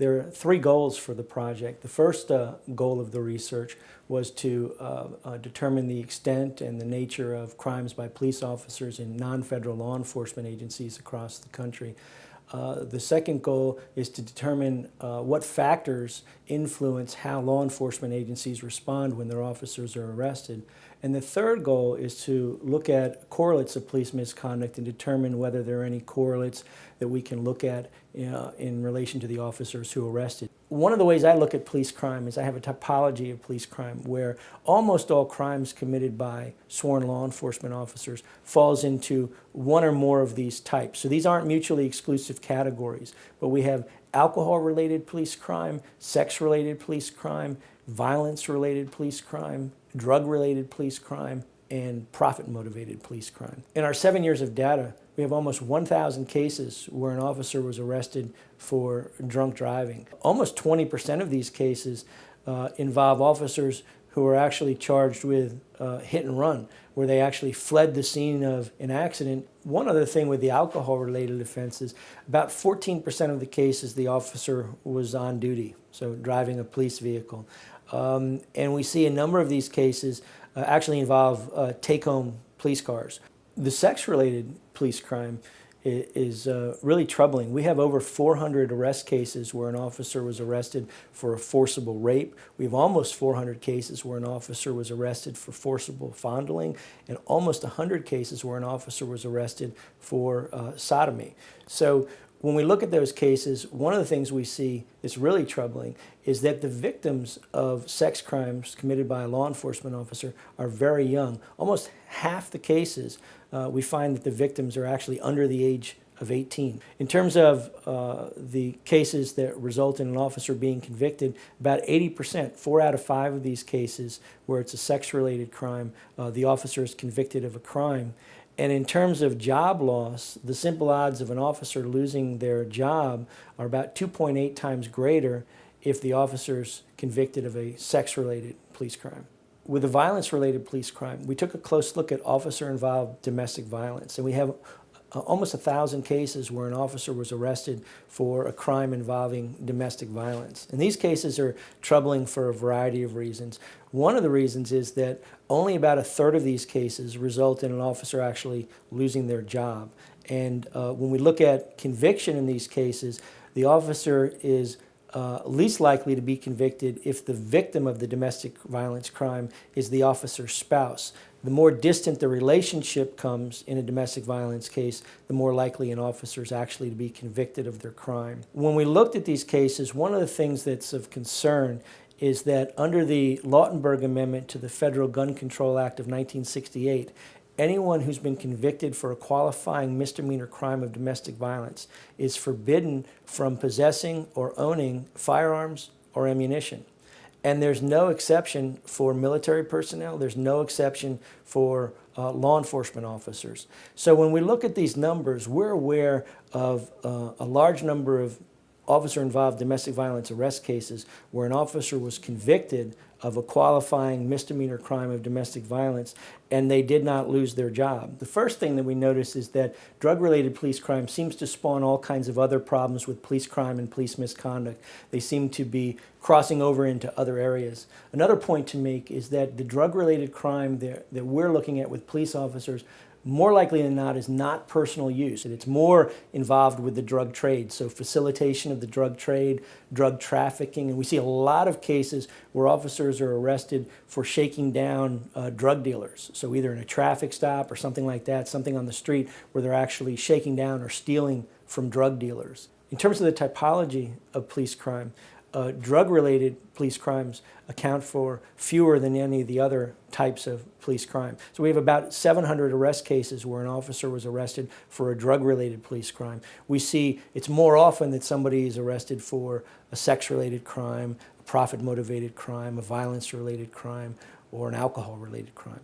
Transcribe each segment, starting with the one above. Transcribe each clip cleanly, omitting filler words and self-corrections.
There are three goals for the project. The first goal of the research was to determine the extent and the nature of crimes by police officers in non-federal law enforcement agencies across the country. The second goal is to determine what factors influence how law enforcement agencies respond when their officers are arrested. And the third goal is to look at correlates of police misconduct and determine whether there are any correlates that we can look at in relation to the officers who arrested. One of the ways I look at police crime is I have a typology of police crime where almost all crimes committed by sworn law enforcement officers falls into one or more of these types. So these aren't mutually exclusive categories, but we have alcohol-related police crime, sex-related police crime, violence-related police crime, drug-related police crime, and profit-motivated police crime. In our 7 years of data, we have almost 1,000 cases where an officer was arrested for drunk driving. Almost 20% of these cases involve officers who are actually charged with hit and run, where they actually fled the scene of an accident. One other thing with the alcohol-related offenses, about 14% of the cases the officer was on duty, so driving a police vehicle. And we see a number of these cases actually involve take-home police cars. The sex-related police crime is really troubling. We have over 400 arrest cases where an officer was arrested for a forcible rape. We have almost 400 cases where an officer was arrested for forcible fondling, and almost 100 cases where an officer was arrested for sodomy. So when we look at those cases, one of the things we see that's really troubling is that the victims of sex crimes committed by a law enforcement officer are very young. Almost half the cases, we find that the victims are actually under the age of 18. In terms of the cases that result in an officer being convicted, about 80%, 4 out of 5 of these cases where it's a sex-related crime, the officer is convicted of a crime. And in terms of job loss, the simple odds of an officer losing their job are about 2.8 times greater if the officer's convicted of a sex-related police crime. With a violence-related police crime, we took a close look at officer-involved domestic violence, and we have almost 1,000 cases where an officer was arrested for a crime involving domestic violence. And these cases are troubling for a variety of reasons. One of the reasons is that only about a third of these cases result in an officer actually losing their job. And when we look at conviction in these cases, the officer is least likely to be convicted if the victim of the domestic violence crime is the officer's spouse. The more distant the relationship comes in a domestic violence case, the more likely an officer is actually to be convicted of their crime. When we looked at these cases, one of the things that's of concern is that under the Lautenberg Amendment to the Federal Gun Control Act of 1968, anyone who's been convicted for a qualifying misdemeanor crime of domestic violence is forbidden from possessing or owning firearms or ammunition. And there's no exception for military personnel. There's no exception for law enforcement officers. So when we look at these numbers, we're aware of a large number of officer-involved domestic violence arrest cases where an officer was convicted of a qualifying misdemeanor crime of domestic violence and they did not lose their job. The first thing that we notice is that drug-related police crime seems to spawn all kinds of other problems with police crime and police misconduct. They seem to be crossing over into other areas. Another point to make is that the drug-related crime that we're looking at with police officers more likely than not is not personal use. It's more involved with the drug trade, so facilitation of the drug trade, drug trafficking, and we see a lot of cases where officers are arrested for shaking down drug dealers. So either in a traffic stop or something like that, something on the street where they're actually shaking down or stealing from drug dealers. In terms of the typology of police crime, drug-related police crimes account for fewer than any of the other types of police crime. So we have about 700 arrest cases where an officer was arrested for a drug-related police crime. We see it's more often that somebody is arrested for a sex-related crime, a profit-motivated crime, a violence-related crime, or an alcohol-related crime.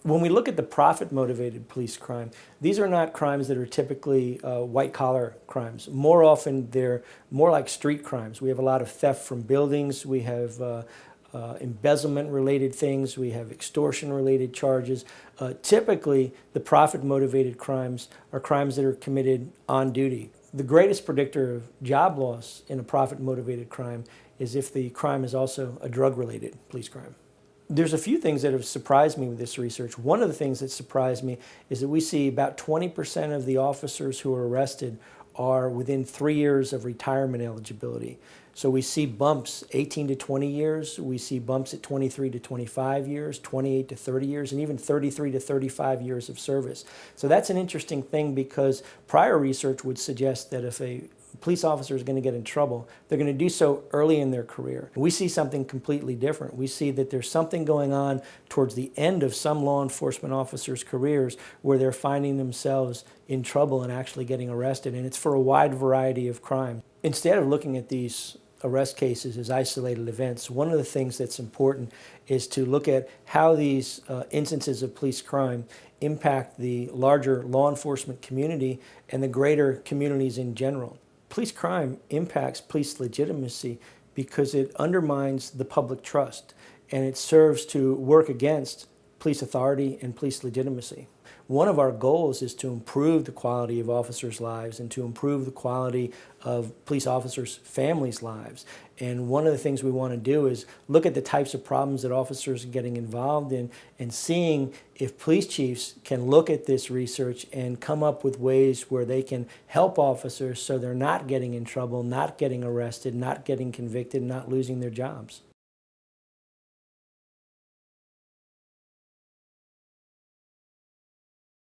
When we look at the profit-motivated police crime, these are not crimes that are typically white-collar crimes. More often, they're more like street crimes. We have a lot of theft from buildings. We have embezzlement-related things. We have extortion-related charges. Typically, the profit-motivated crimes are crimes that are committed on duty. The greatest predictor of job loss in a profit-motivated crime is if the crime is also a drug-related police crime. There's a few things that have surprised me with this research. One of the things that surprised me is that we see about 20% of the officers who are arrested are within 3 years of retirement eligibility. So we see bumps 18 to 20 years, we see bumps at 23 to 25 years, 28 to 30 years, and even 33 to 35 years of service. So that's an interesting thing because prior research would suggest that if a police officer is going to get in trouble, they're going to do so early in their career. We see something completely different. We see that there's something going on towards the end of some law enforcement officers' careers where they're finding themselves in trouble and actually getting arrested, and it's for a wide variety of crimes. Instead of looking at these arrest cases as isolated events, one of the things that's important is to look at how these instances of police crime impact the larger law enforcement community and the greater communities in general. Police crime impacts police legitimacy because it undermines the public trust and it serves to work against police authority and police legitimacy. One of our goals is to improve the quality of officers' lives and to improve the quality of police officers' families' lives. And one of the things we want to do is look at the types of problems that officers are getting involved in and seeing if police chiefs can look at this research and come up with ways where they can help officers so they're not getting in trouble, not getting arrested, not getting convicted, not losing their jobs.